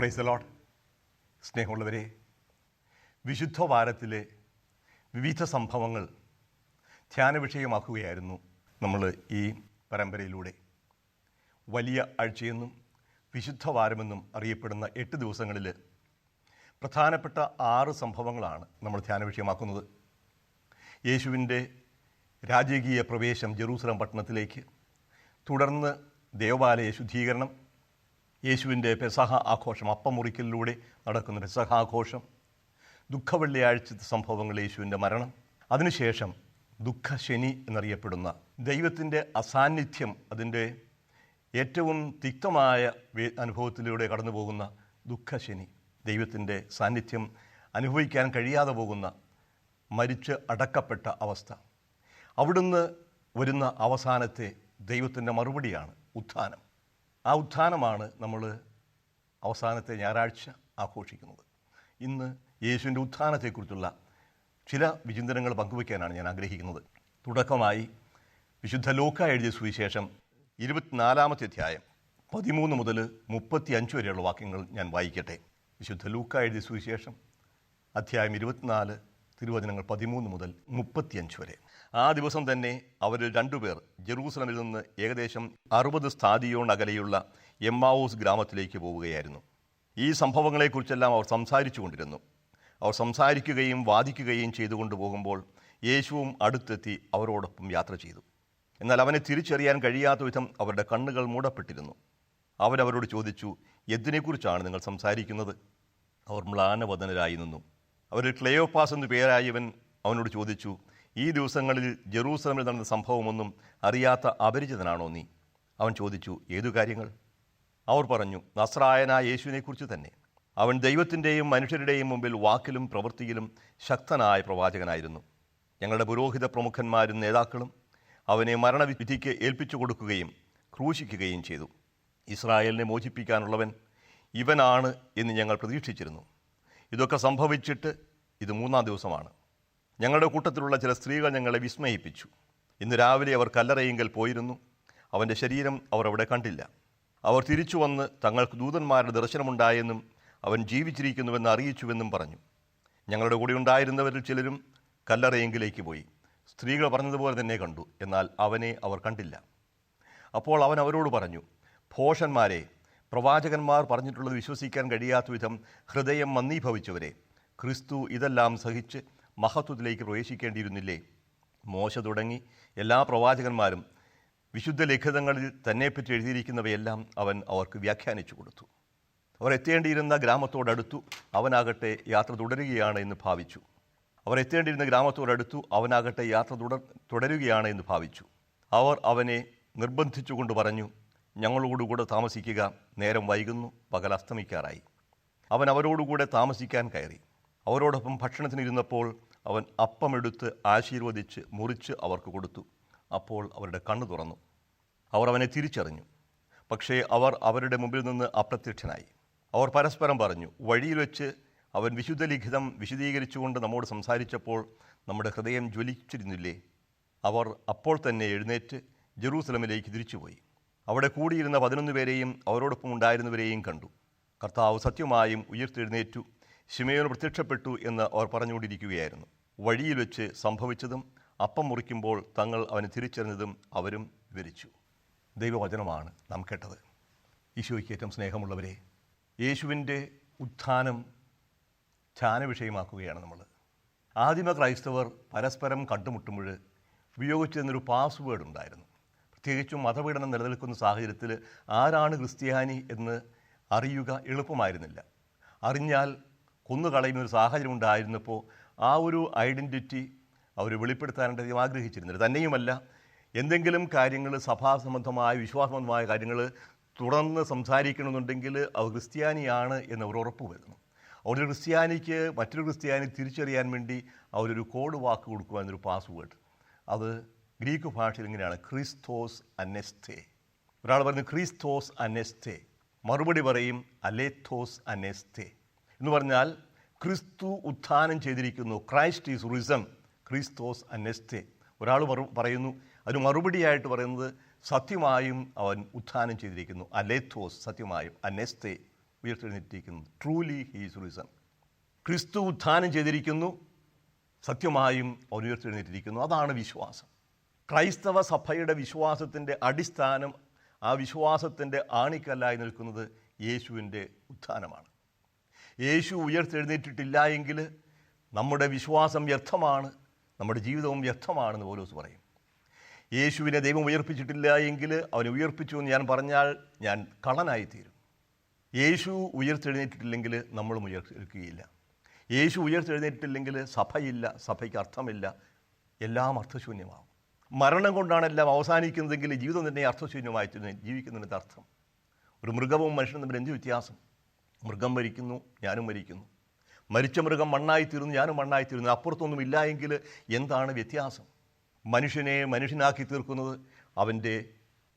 Praise the Lord. സ്നേഹമുള്ളവരെ, വിശുദ്ധ വാരത്തിലെ വിവിധ സംഭവങ്ങൾ ധ്യാന വിഷയമാക്കുകയായിരുന്നു നമ്മൾ ഈ പരമ്പരയിലൂടെ. വലിയ ആഴ്ചയെന്നും വിശുദ്ധ വാരമെന്നും അറിയപ്പെടുന്ന 8 ദിവസങ്ങളിൽ പ്രധാനപ്പെട്ട 6 സംഭവങ്ങളാണ് നമ്മൾ ധ്യാന വിഷയമാക്കുന്നത്. യേശുവിൻ്റെ രാജകീയ പ്രവേശം ജെറൂസലം പട്ടണത്തിലേക്ക്, തുടർന്ന് ദേവാലയ ശുദ്ധീകരണം, യേശുവിൻ്റെ പെസഹ ആഘോഷം, അപ്പം മുറിക്കലിലൂടെ നടക്കുന്ന പെസഹ ആഘോഷം, ദുഃഖവെള്ളിയാഴ്ചത്തെ സംഭവങ്ങൾ, യേശുവിൻ്റെ മരണം, അതിനുശേഷം ദുഃഖശനി എന്നറിയപ്പെടുന്ന ദൈവത്തിൻ്റെ അസാന്നിധ്യം, അതിൻ്റെ ഏറ്റവും തിക്തമായ അനുഭവത്തിലൂടെ കടന്നു പോകുന്ന ദുഃഖശനി, ദൈവത്തിൻ്റെ സാന്നിധ്യം അനുഭവിക്കാൻ കഴിയാതെ പോകുന്ന, മരിച്ച് അടക്കപ്പെട്ട അവസ്ഥ. അവിടുന്ന് വരുന്ന അവസാനത്തെ ദൈവത്തിൻ്റെ മറുപടിയാണ് ഉത്ഥാനം. ആ ഉത്ഥാനമാണ് നമ്മൾ അവസാനത്തെ ഞായറാഴ്ച ആഘോഷിക്കുന്നത്. ഇന്ന് യേശുവിൻ്റെ ഉത്ഥാനത്തെക്കുറിച്ചുള്ള ചില വിചിന്തനങ്ങൾ പങ്കുവയ്ക്കാനാണ് ഞാൻ ആഗ്രഹിക്കുന്നത്. തുടക്കമായി വിശുദ്ധ ലൂക്കാ എഴുതിയ സുവിശേഷം 24-ാമത്തെ അധ്യായം 13 മുതൽ 35 വരെയുള്ള വാക്യങ്ങൾ ഞാൻ വായിക്കട്ടെ. വിശുദ്ധ ലൂക്കാ എഴുതിയ സുവിശേഷം അധ്യായം 24, തിരുവചനങ്ങൾ 13 മുതൽ 35 വരെ. ആ ദിവസം തന്നെ അവരിൽ 2 പേർ ജെറൂസലമിൽ നിന്ന് ഏകദേശം 60 സ്ഥാദിയോൺ അകലെയുള്ള എമ്മാവൂസ് ഗ്രാമത്തിലേക്ക് പോവുകയായിരുന്നു. ഈ സംഭവങ്ങളെക്കുറിച്ചെല്ലാം അവർ സംസാരിച്ചു കൊണ്ടിരുന്നു. അവർ സംസാരിക്കുകയും വാദിക്കുകയും ചെയ്തുകൊണ്ട് പോകുമ്പോൾ യേശുവും അടുത്തെത്തി അവരോടൊപ്പം യാത്ര ചെയ്തു. എന്നാൽ അവനെ തിരിച്ചറിയാൻ കഴിയാത്ത വിധം അവരുടെ കണ്ണുകൾ മൂടപ്പെട്ടിരുന്നു. അവരവരോട് ചോദിച്ചു, എന്തിനെക്കുറിച്ചാണ് നിങ്ങൾ സംസാരിക്കുന്നത്? അവർ മ്ലാനവദനരായി നിന്നു. അവരിൽ ക്ലെയോപ്പാസ് എന്നു പേരായവൻ അവനോട് ചോദിച്ചു, ഈ ദിവസങ്ങളിൽ ജെറൂസലമിൽ നടന്ന സംഭവമൊന്നും അറിയാത്ത അപരിചിതനാണോ നീ? അവൻ ചോദിച്ചു, ഏതു കാര്യങ്ങൾ? അവർ പറഞ്ഞു, നസ്രായനായ യേശുവിനെക്കുറിച്ച് തന്നെ. അവൻ ദൈവത്തിൻ്റെയും മനുഷ്യരുടെയും മുമ്പിൽ വാക്കിലും പ്രവൃത്തിയിലും ശക്തനായ പ്രവാചകനായിരുന്നു. ഞങ്ങളുടെ പുരോഹിത പ്രമുഖന്മാരും നേതാക്കളും അവനെ മരണവിധിക്ക് ഏൽപ്പിച്ചു കൊടുക്കുകയും ക്രൂശിക്കുകയും ചെയ്തു. ഇസ്രായേലിനെ മോചിപ്പിക്കാനുള്ളവൻ ഇവനാണ് എന്ന് ഞങ്ങൾ പ്രതീക്ഷിച്ചിരുന്നു. ഇതൊക്കെ സംഭവിച്ചിട്ട് ഇത് 3-ാം ദിവസമാണ്. ഞങ്ങളുടെ കൂട്ടത്തിലുള്ള ചില സ്ത്രീകൾ ഞങ്ങളെ വിസ്മയിപ്പിച്ചു. ഇന്ന് രാവിലെ അവർ കല്ലറയിങ്കൽ പോയിരുന്നു. അവൻ്റെ ശരീരം അവർ അവിടെ കണ്ടില്ല. അവർ തിരിച്ചു വന്ന് തങ്ങൾക്ക് ദൂതന്മാരുടെ ദർശനമുണ്ടായെന്നും അവൻ ജീവിച്ചിരിക്കുന്നുവെന്ന് അറിയിച്ചുവെന്നും പറഞ്ഞു. ഞങ്ങളുടെ കൂടെ ഉണ്ടായിരുന്നവരിൽ ചിലരും കല്ലറയെങ്കിലേക്ക് പോയി. സ്ത്രീകൾ പറഞ്ഞതുപോലെ തന്നെ കണ്ടു, എന്നാൽ അവനെ അവർ കണ്ടില്ല. അപ്പോൾ അവൻ അവരോട് പറഞ്ഞു, ഭോഷന്മാരെ, പ്രവാചകന്മാർ പറഞ്ഞിട്ടുള്ളത് വിശ്വസിക്കാൻ കഴിയാത്ത വിധം ഹൃദയം മന്ദീഭവിച്ചവരെ, ക്രിസ്തു ഇതെല്ലാം സഹിച്ച് മഹത്വത്തിലേക്ക് പ്രവേശിക്കേണ്ടിയിരുന്നില്ലേ? മോശ തുടങ്ങി എല്ലാ പ്രവാചകന്മാരും വിശുദ്ധ ലിഖിതങ്ങളിൽ തന്നെപ്പറ്റി എഴുതിയിരിക്കുന്നവയെല്ലാം അവൻ അവർക്ക് വ്യാഖ്യാനിച്ചു കൊടുത്തു. അവർ എത്തേണ്ടിയിരുന്ന ഗ്രാമത്തോടടുത്തു. അവനാകട്ടെ യാത്ര തുടരുകയാണ് എന്ന് ഭാവിച്ചു. അവർ അവനെ നിർബന്ധിച്ചുകൊണ്ട് പറഞ്ഞു, ഞങ്ങളോടുകൂടെ താമസിക്കുക, നേരം വൈകുന്നു, പകൽ അസ്തമിക്കാറായി. അവൻ അവരോടുകൂടെ താമസിക്കാൻ കയറി. അവരോടൊപ്പം ഭക്ഷണത്തിനിരുന്നപ്പോൾ അവൻ അപ്പമെടുത്ത് ആശീർവദിച്ച് മുറിച്ച് അവർക്ക് കൊടുത്തു. അപ്പോൾ അവരുടെ കണ്ണു തുറന്നു. അവർ അവനെ തിരിച്ചറിഞ്ഞു. പക്ഷേ അവർ അവരുടെ മുമ്പിൽ നിന്ന് അപ്രത്യക്ഷനായി. അവർ പരസ്പരം പറഞ്ഞു, വഴിയിൽ വെച്ച് അവൻ വിശുദ്ധ ലിഖിതം വിശദീകരിച്ചുകൊണ്ട് നമ്മോട് സംസാരിച്ചപ്പോൾ നമ്മുടെ ഹൃദയം ജ്വലിച്ചിരുന്നില്ലേ? അവർ അപ്പോൾ തന്നെ എഴുന്നേറ്റ് ജെറൂസലമിലേക്ക് തിരിച്ചുപോയി. അവിടെ കൂടിയിരുന്ന 11 പേരെയും അവരോടൊപ്പം ഉണ്ടായിരുന്നവരെയും കണ്ടു. കർത്താവ് സത്യമായും ഉയർത്തെഴുന്നേറ്റു, ശിമയോന് പ്രത്യക്ഷപ്പെട്ടു എന്ന് അവർ പറഞ്ഞുകൊണ്ടിരിക്കുകയായിരുന്നു. വഴിയിൽ വെച്ച് സംഭവിച്ചതും അപ്പം മുറിക്കുമ്പോൾ തങ്ങൾ അവനെ തിരിച്ചറിഞ്ഞതും അവരും വിവരിച്ചു. ദൈവവചനമാണ് നാം കേട്ടത്. ഈശോയ്ക്ക് ഏറ്റവും സ്നേഹമുള്ളവരെ, യേശുവിൻ്റെ ഉത്ഥാനം ധ്യാന വിഷയമാക്കുകയാണ് നമ്മൾ. ആദിമ ക്രൈസ്തവർ പരസ്പരം കണ്ടുമുട്ടുമ്പോൾ ഉപയോഗിച്ചിരുന്നൊരു പാസ്വേഡ് ഉണ്ടായിരുന്നു. പ്രത്യേകിച്ചും മതപീഡനം നിലനിൽക്കുന്ന സാഹചര്യത്തിൽ ആരാണ് ക്രിസ്ത്യാനി എന്ന് അറിയുക എളുപ്പമായിരുന്നില്ല. അറിഞ്ഞാൽ കൊന്നുകളയുന്നൊരു സാഹചര്യം ഉണ്ടായിരുന്നപ്പോൾ ആ ഒരു ഐഡൻറ്റിറ്റി അവർ വെളിപ്പെടുത്താനായിട്ട് ആഗ്രഹിച്ചിരുന്നില്ല. തന്നെയുമല്ല, എന്തെങ്കിലും കാര്യങ്ങൾ സഭാസംബന്ധമായ വിശ്വാസസംബന്ധമായ കാര്യങ്ങൾ തുടർന്ന് സംസാരിക്കണമെന്നുണ്ടെങ്കിൽ അവർ ക്രിസ്ത്യാനിയാണ് എന്നവർ ഉറപ്പ് വരുന്നു. അവരൊരു ക്രിസ്ത്യാനിക്ക് മറ്റൊരു ക്രിസ്ത്യാനി തിരിച്ചറിയാൻ വേണ്ടി അവരൊരു കോഡ് വാക്ക് കൊടുക്കുക എന്നൊരു പാസ്വേഡ്. അത് ഗ്രീക്ക് ഭാഷയിൽ ഇങ്ങനെയാണ്, ക്രിസ്തോസ് അനെസ്തേ. ഒരാൾ പറയുന്നത് ക്രിസ്തോസ് അനെസ്തേ, മറുപടി പറയും അലേത്തോസ് അനെസ്തേ. എന്ന് പറഞ്ഞാൽ ക്രിസ്തു ഉത്ഥാനം ചെയ്തിരിക്കുന്നു, ക്രൈസ്റ്റ് ഈസ് റിസൺ, ക്രിസ്തോസ് അനെസ്തേ. ഒരാൾ പറയുന്നു, അതിന് മറുപടിയായിട്ട് പറയുന്നത് സത്യമായും അവൻ ഉത്ഥാനം ചെയ്തിരിക്കുന്നു, അലേത്തോസ്, സത്യമായും, അനെസ്തേ, ഉയർത്തെഴുന്നേറ്റിരിക്കുന്നത്. Truly he's risen. ക്രിസ്തു ഉത്ഥാനം ചെയ്തിരിക്കുന്നു, സത്യമായും അവൻ ഉയർത്തെഴുന്നേറ്റിരിക്കുന്നു. അതാണ് വിശ്വാസം. ക്രൈസ്തവ സഭയുടെ വിശ്വാസത്തിൻ്റെ അടിസ്ഥാനം, ആ വിശ്വാസത്തിൻ്റെ ആണിക്കല്ലായി നിൽക്കുന്നത് യേശുവിൻ്റെ ഉത്ഥാനമാണ്. യേശു ഉയർത്തെഴുന്നേറ്റിട്ടില്ല എങ്കിൽ നമ്മുടെ വിശ്വാസം വ്യർത്ഥമാണ്, നമ്മുടെ ജീവിതവും വ്യർത്ഥമാണെന്ന് പൗലോസ് പറയും. യേശുവിനെ ദൈവം ഉയർപ്പിച്ചിട്ടില്ല എങ്കിൽ അവനെ ഉയർപ്പിച്ചു എന്ന് ഞാൻ പറഞ്ഞാൽ ഞാൻ കള്ളനായിത്തീരും. യേശു ഉയർത്തെഴുന്നേറ്റിട്ടില്ലെങ്കിൽ നമ്മളും ഉയർത്തെഴുക്കുകയില്ല. യേശു ഉയർത്തെഴുന്നേറ്റിട്ടില്ലെങ്കിൽ സഭയില്ല, സഭയ്ക്ക് അർത്ഥമില്ല, എല്ലാം അർത്ഥശൂന്യമാകും. മരണം കൊണ്ടാണ് എല്ലാം അവസാനിക്കുന്നതെങ്കിൽ ജീവിതം തന്നെ അർത്ഥശൂന്യമായി ജീവിക്കുന്നതിൻ്റെ അർത്ഥം. ഒരു മൃഗവും മനുഷ്യനും തമ്മിൽ എന്ത് വ്യത്യാസം? മൃഗം മരിക്കുന്നു, ഞാനും മരിക്കുന്നു. മരിച്ച മൃഗം മണ്ണായിത്തീരുന്നു, ഞാനും മണ്ണായിത്തീരുന്നു. അപ്പുറത്തൊന്നും ഇല്ല എങ്കിൽ എന്താണ് വ്യത്യാസം? മനുഷ്യനെ മനുഷ്യനാക്കി തീർക്കുന്നത് അവൻ്റെ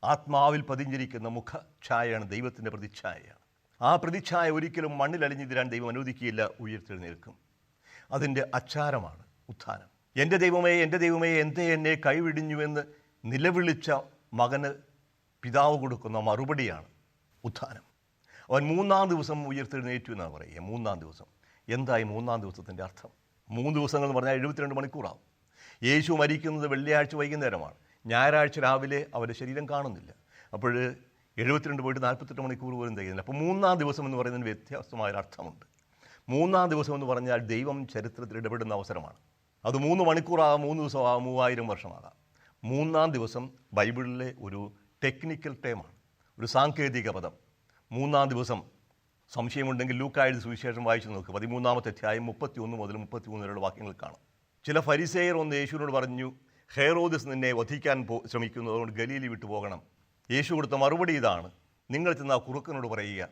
ആത്മാവിൽ പതിഞ്ഞിരിക്കുന്ന മുഖഛായയാണ്, ദൈവത്തിൻ്റെ പ്രതിച്ഛായയാണ്. ആ പ്രതിച്ഛായ ഒരിക്കലും മണ്ണിൽ അലിഞ്ഞിരാൻ ദൈവം അനുവദിക്കുകയില്ല, ഉയർത്തെഴുന്നേൽക്കും. അതിൻ്റെ അച്ചാരമാണ് ഉത്ഥാനം. എൻ്റെ ദൈവമേ, എൻ്റെ ദൈവമേ, എന്തേ എന്നെ കൈവിടിഞ്ഞുവെന്ന് നിലവിളിച്ച മകന് പിതാവ് കൊടുക്കുന്ന മറുപടിയാണ് ഉത്ഥാനം. അവൻ 3-ാം ദിവസം ഉയർത്തെഴുന്നേറ്റു എന്നാണ് പറയുക. 3-ാം ദിവസം. എന്തായി 3-ാം ദിവസത്തിൻ്റെ അർത്ഥം? 3 ദിവസങ്ങൾ എന്ന് പറഞ്ഞാൽ 72 മണിക്കൂറാവും. യേശു മരിക്കുന്നത് വെള്ളിയാഴ്ച വൈകുന്നേരമാണ്. ഞായറാഴ്ച രാവിലെ അവരുടെ ശരീരം കാണുന്നില്ല. അപ്പോൾ 72 പോയിട്ട് 48 മണിക്കൂർ പോലും തികയുന്നില്ല. അപ്പോൾ 3-ാം ദിവസം എന്ന് പറയുന്നതിന് വ്യത്യസ്തമായൊരർത്ഥമുണ്ട്. 3-ാം ദിവസം എന്ന് പറഞ്ഞാൽ ദൈവം ചരിത്രത്തിൽ ഇടപെടുന്ന അവസരമാണ്. അത് 3 മണിക്കൂറാകാം, 3 ദിവസമാകാം, 3000 വർഷമാകാം. 3-ാം ദിവസം ബൈബിളിലെ ഒരു ടെക്നിക്കൽ ടേമാണ്, ഒരു സാങ്കേതിക പദം. 3-ാം ദിവസം സംശയമുണ്ടെങ്കിൽ ലൂക്കായുടെ സുവിശേഷം വായിച്ചു നോക്കുക. 13-ാമത്തെ അധ്യായം 31 മുതൽ 33 വരെയുള്ള വാക്യങ്ങൾ കാണാം. ചില ഫരിസേയർ ഒന്ന് യേശുവിനോട് പറഞ്ഞു, ഹെറോദസ് നിന്നെ വധിക്കാൻ ശ്രമിക്കുന്നു, അതുകൊണ്ട് ഗലീലി വിട്ടു പോകണം. യേശു കൊടുത്ത മറുപടി ഇതാണ്: നിങ്ങൾ ചെന്ന് ആ കുറുക്കനോട് പറയുക,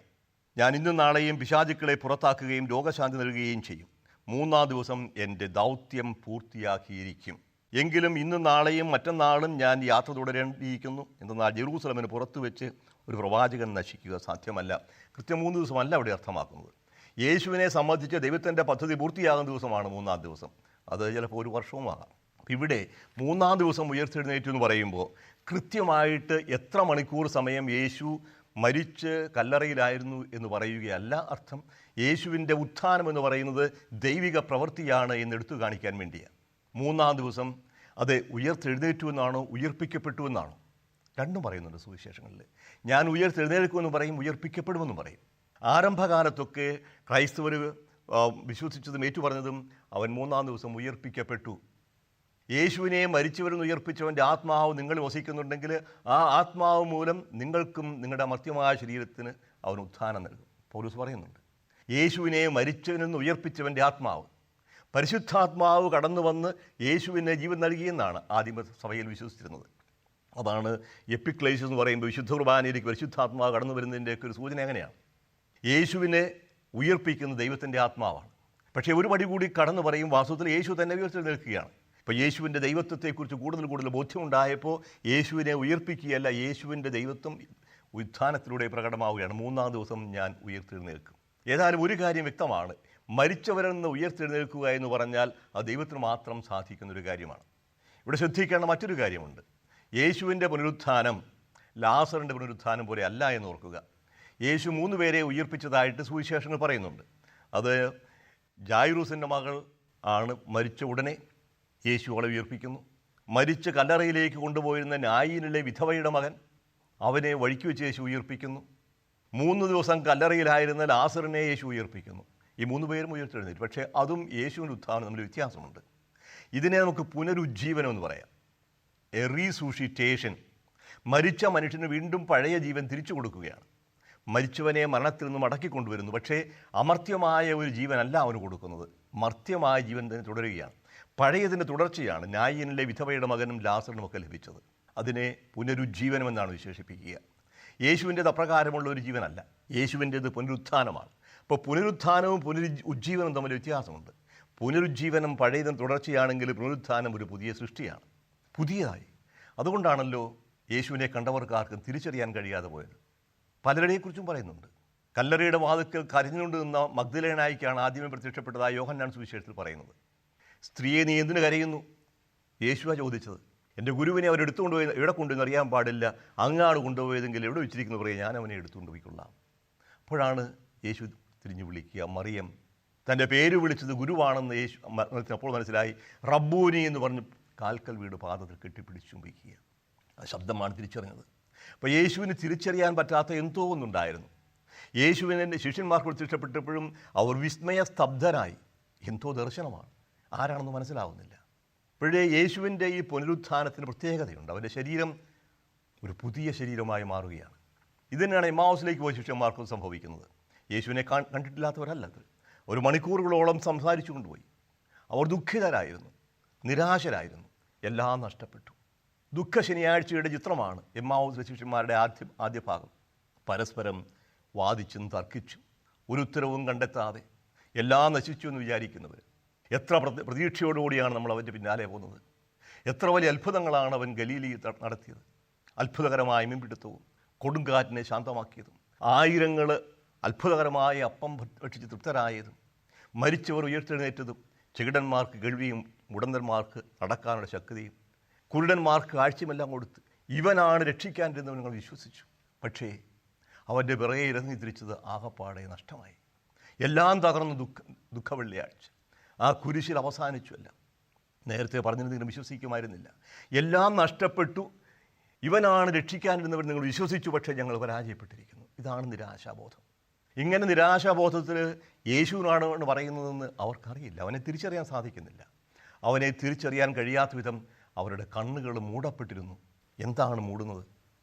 ഞാൻ ഇന്നും നാളെയും പിശാചുക്കളെ പുറത്താക്കുകയും രോഗശാന്തി നൽകുകയും ചെയ്യും. 3-ാം ദിവസം എൻ്റെ ദൗത്യം പൂർത്തിയാക്കിയിരിക്കും. എങ്കിലും ഇന്നും നാളെയും മറ്റന്നാളും ഞാൻ യാത്ര തുടരേണ്ടിയിരിക്കുന്നു. എന്നാൽ ജെറൂസലമിന് പുറത്തു വെച്ച് ഒരു പ്രവാചകൻ നശിക്കുക സാധ്യമല്ല. കൃത്യം 3 ദിവസമല്ല അവിടെ അർത്ഥമാക്കുന്നത്. യേശുവിനെ സംബന്ധിച്ച് ദൈവത്തിൻ്റെ പദ്ധതി പൂർത്തിയാകുന്ന ദിവസമാണ് 3-ാം ദിവസം. അത് ചിലപ്പോൾ 1 വർഷവും ആകാം. ഇവിടെ 3-ാം ദിവസം ഉയർത്തെഴുന്നേറ്റു എന്ന് പറയുമ്പോൾ കൃത്യമായിട്ട് എത്ര മണിക്കൂർ സമയം യേശു മരിച്ച് കല്ലറയിലായിരുന്നു എന്ന് പറയുകയല്ല അർത്ഥം. യേശുവിൻ്റെ ഉത്ഥാനം എന്ന് പറയുന്നത് ദൈവിക പ്രവൃത്തിയാണ് എന്ന് എടുത്തു കാണിക്കാൻ വേണ്ടിയാണ്. 3-ാം ദിവസം അത് ഉയർത്തെഴുന്നേറ്റു എന്നാണോ ഉയർപ്പിക്കപ്പെട്ടു എന്നാണോ? രണ്ടും പറയുന്നുണ്ട് സുവിശേഷങ്ങളിൽ. ഞാൻ ഉയർത്തെഴുന്നേൽക്കുമെന്ന് പറയും, ഉയർപ്പിക്കപ്പെടുമെന്നും പറയും. ആരംഭകാലത്തൊക്കെ ക്രൈസ്തവർ വിശ്വസിച്ചതും ഏറ്റുപറഞ്ഞതും അവൻ 3-ാം ദിവസം ഉയർപ്പിക്കപ്പെട്ടു. യേശുവിനെ മരിച്ചവരെന്ന് ഉയർപ്പിച്ചവൻ്റെ ആത്മാവ് നിങ്ങൾ വസിക്കുന്നുണ്ടെങ്കിൽ ആ ആത്മാവ് മൂലം നിങ്ങൾക്കും നിങ്ങളുടെ മർത്യമായ ശരീരത്തിന് അവൻ ഉത്ഥാനം നൽകും. പൗലോസ് പറയുന്നുണ്ട്, യേശുവിനെ മരിച്ചവനെന്ന് ഉയർപ്പിച്ചവൻ്റെ ആത്മാവ്, പരിശുദ്ധാത്മാവ് കടന്നു വന്ന് യേശുവിനെ ജീവൻ നൽകിയെന്നാണ് ആദിമ സഭയിൽ വിശ്വസിച്ചിരുന്നത്. അതാണ് എപ്പിക്ലേഷ്യസ് എന്ന് പറയുമ്പോൾ വിശുദ്ധ കുർബാനയിലേക്ക് പരിശുദ്ധാത്മാവ് കടന്നു വരുന്നതിൻ്റെയൊക്കെ ഒരു സൂചന എങ്ങനെയാണ്? യേശുവിനെ ഉയർപ്പിക്കുന്ന ദൈവത്തിൻ്റെ ആത്മാവാണ്. പക്ഷേ ഒരു പടി കൂടി കടന്നു പറയും, വാസ്തവത്തിൽ യേശു തന്നെ ഉയർത്തെഴുന്നേൽക്കുകയാണ്. ഇപ്പോൾ യേശുവിൻ്റെ ദൈവത്വത്തെക്കുറിച്ച് കൂടുതൽ ബോധ്യമുണ്ടായപ്പോൾ യേശുവിനെ ഉയർപ്പിക്കുകയല്ല, യേശുവിൻ്റെ ദൈവത്വം ഉത്ഥാനത്തിലൂടെ പ്രകടമാവുകയാണ്. 3-ാം ദിവസം ഞാൻ ഉയർത്തെഴുന്നേൽക്കും. ഏതായാലും ഒരു കാര്യം വ്യക്തമാണ്, മരിച്ചവരിൽ നിന്ന് ഉയർത്തെഴുന്നേൽക്കുക എന്ന് പറഞ്ഞാൽ അത് ദൈവത്തിന് മാത്രം സാധിക്കുന്നൊരു കാര്യമാണ്. ഇവിടെ ശ്രദ്ധിക്കേണ്ട മറ്റൊരു കാര്യമുണ്ട്. യേശുവിൻ്റെ പുനരുത്ഥാനം ലാസറിൻ്റെ പുനരുത്ഥാനം പോലെ അല്ല എന്ന് ഓർക്കുക. യേശു 3 പേരെ ഉയർപ്പിച്ചതായിട്ട് സുവിശേഷങ്ങൾ പറയുന്നുണ്ട്. അത് ജായിറൂസിൻ്റെ മകൾ ആണ്. മരിച്ച ഉടനെ യേശു അവളെ ഉയർപ്പിക്കുന്നു. മരിച്ച് കല്ലറയിലേക്ക് കൊണ്ടുപോയിരുന്ന നായിനിലെ വിധവയുടെ മകൻ, അവനെ വഴിക്ക് വെച്ച് യേശു ഉയർപ്പിക്കുന്നു. 3 ദിവസം കല്ലറയിലായിരുന്ന ലാസറിനെ യേശു ഉയർപ്പിക്കുന്നു. ഈ 3 പേരും ഉയർത്തെഴുന്നേറ്റ്. പക്ഷേ അതും യേശുവിൻ്റെ ഉത്ഥാനം തമ്മിൽ വ്യത്യാസമുണ്ട്. ഇതിനെ നമുക്ക് പുനരുജ്ജീവനം എന്ന് പറയാം, എ റീസൂഷിറ്റേഷൻ. മരിച്ച മനുഷ്യന് വീണ്ടും പഴയ ജീവൻ തിരിച്ചു കൊടുക്കുകയാണ്. മരിച്ചവനെ മരണത്തിൽ നിന്ന് മടക്കിക്കൊണ്ടുവരുന്നു. പക്ഷേ അമർത്യമായ ഒരു ജീവനല്ല അവന് കൊടുക്കുന്നത്, മർത്യമായ ജീവൻ തന്നെ തുടരുകയാണ്. പഴയതിൻ്റെ തുടർച്ചയാണ് നായിനിലെ വിധവയുടെ മകനും ലാസറിനുമൊക്കെ ലഭിച്ചത്. അതിനെ പുനരുജ്ജീവനമെന്നാണ് വിശേഷിപ്പിക്കുക. യേശുവിൻ്റേത് അപ്രകാരമുള്ള ഒരു ജീവനല്ല, യേശുവിൻ്റേത് പുനരുത്ഥാനമാണ്. അപ്പോൾ പുനരുത്ഥാനവും ഉജ്ജീവനവും തമ്മിൽ വ്യത്യാസമുണ്ട്. പുനരുജ്ജീവനം പഴയതിന് തുടർച്ചയാണെങ്കിൽ പുനരുത്ഥാനം ഒരു പുതിയ സൃഷ്ടിയാണ്, പുതിയതായി. അതുകൊണ്ടാണല്ലോ യേശുവിനെ കണ്ടവർക്ക് ആർക്കും തിരിച്ചറിയാൻ കഴിയാതെ പോയത്. പലരുടെയെക്കുറിച്ചും പറയുന്നുണ്ട്. കല്ലറയുടെ വാതിൽക്കൽ കരഞ്ഞുകൊണ്ട് നിന്ന മഗ്ദലേനായിക്കാണ് ആദ്യമേ പ്രത്യക്ഷപ്പെട്ടതായി യോഹന്നാൻ സുവിശേഷത്തിൽ പറയുന്നത്. സ്ത്രീയെ നീ എന്തിനു കരയുന്നു? യേശുവാ ചോദിച്ചത്. എൻ്റെ ഗുരുവിനെ അവർ എടുത്തുകൊണ്ടുപോയി എവിടെ കൊണ്ടുവന്ന് അറിയാൻ പാടില്ല, അങ്ങാണ് കൊണ്ടുപോയതെങ്കിൽ എവിടെ വെച്ചിരിക്കുന്നു പറയും, ഞാൻ അവനെ എടുത്തുകൊണ്ട് പോയിക്കൊള്ളാം. അപ്പോഴാണ് യേശു തിരിഞ്ഞു വിളിക്കുക. മറിയം തൻ്റെ പേര് വിളിച്ചത് ഗുരുവാണെന്ന് യേശു അപ്പോൾ മനസ്സിലായി. റബ്ബൂനി എന്ന് പറഞ്ഞ് കാൽക്കൽ വീട് പാദത്തിൽ കെട്ടിപ്പിടിച്ച് ചുംബിക്കുക. ആ ശബ്ദമാണ് തിരിച്ചറിഞ്ഞത്. അപ്പോൾ യേശുവിന് തിരിച്ചറിയാൻ പറ്റാത്ത എന്തോ ഒന്നുണ്ടായിരുന്നു. യേശുവിനെ ശിഷ്യന്മാർക്ക് പ്രത്യക്ഷപ്പെട്ടപ്പോഴും അവർ വിസ്മയ സ്തബ്ധരായി. എന്തോ ദർശനമാണ്, ആരാണെന്ന് മനസ്സിലാവുന്നില്ല. ഇപ്പോഴേ യേശുവിൻ്റെ ഈ പുനരുത്ഥാനത്തിന് പ്രത്യേകതയുണ്ട്. അവൻ്റെ ശരീരം ഒരു പുതിയ ശരീരമായി മാറുകയാണ്. ഇത് തന്നെയാണ് എമ്മാവുസിലേക്ക് പോയ ശിഷ്യന്മാർക്കും സംഭവിക്കുന്നത്. യേശുവിനെ കണ്ടിട്ടില്ലാത്തവരല്ലത്. ഒരു മണിക്കൂറുകളോളം സംസാരിച്ചു കൊണ്ടുപോയി. അവർ ദുഃഖിതരായിരുന്നു, നിരാശരായിരുന്നു, എല്ലാം നഷ്ടപ്പെട്ടു. ദുഃഖ ശനിയാഴ്ചയുടെ ചിത്രമാണ് എമ്മാവുസിലെ ശിഷ്യന്മാരുടെ ആദ്യ ഭാഗം. പരസ്പരം വാദിച്ചും തർക്കിച്ചും ഒരു ഉത്തരവും കണ്ടെത്താതെ എല്ലാം നശിച്ചു എന്ന് വിചാരിക്കുന്നവർ. എത്ര പ്രതീക്ഷയോടുകൂടിയാണ് നമ്മൾ അവൻ്റെ പിന്നാലെ പോകുന്നത്. എത്ര വലിയ അത്ഭുതങ്ങളാണ് അവൻ ഗലീലയിൽ നടത്തിയത്. അത്ഭുതകരമായ മീൻപിടുത്തവും കൊടുങ്കാറ്റിനെ ശാന്തമാക്കിയതും, ആയിരങ്ങൾ അത്ഭുതകരമായ അപ്പം ഭക്ഷിച്ച് തൃപ്തരായതും, മരിച്ചവർ ഉയർത്തെഴുന്നേറ്റതും, ചെകിടന്മാർക്ക് കേൾവിയും മുടന്തന്മാർക്ക് നടക്കാനുള്ള ശക്തിയും, കുരുടന്മാർക്ക് കാഴ്ചയുമെല്ലാം കൊടുത്ത് ഇവനാണ് രക്ഷിക്കാനിരുന്നവൻ നിങ്ങൾ വിശ്വസിച്ചു. പക്ഷേ അവൻ്റെ പിറകെ ഇറങ്ങി തിരിച്ചത് ആകപ്പാടെ നഷ്ടമായി. എല്ലാം തകർന്ന് ദുഃഖ വെള്ളിയാഴ്ച ആ കുരിശിൽ അവസാനിച്ചുവല്ല. നേരത്തെ പറഞ്ഞിരുന്നെങ്കിലും വിശ്വസിക്കുമായിരുന്നില്ല. എല്ലാം നഷ്ടപ്പെട്ടു, ഇവനാണ് രക്ഷിക്കാനിരുന്നവർ നിങ്ങൾ വിശ്വസിച്ചു, പക്ഷേ ഞങ്ങൾ പരാജയപ്പെട്ടിരിക്കുന്നു. ഇതാണ് നിരാശാബോധം. ഇങ്ങനെ നിരാശാബോധത്തിൽ യേശുവിനാണ് എന്ന് പറയുന്നതെന്ന് അവർക്കറിയില്ല. അവനെ തിരിച്ചറിയാൻ സാധിക്കുന്നില്ല. അവനെ തിരിച്ചറിയാൻ കഴിയാത്ത വിധം അവരുടെ കണ്ണുകൾ മൂടപ്പെട്ടിരുന്നു. എന്താണ് മൂടുന്നത്?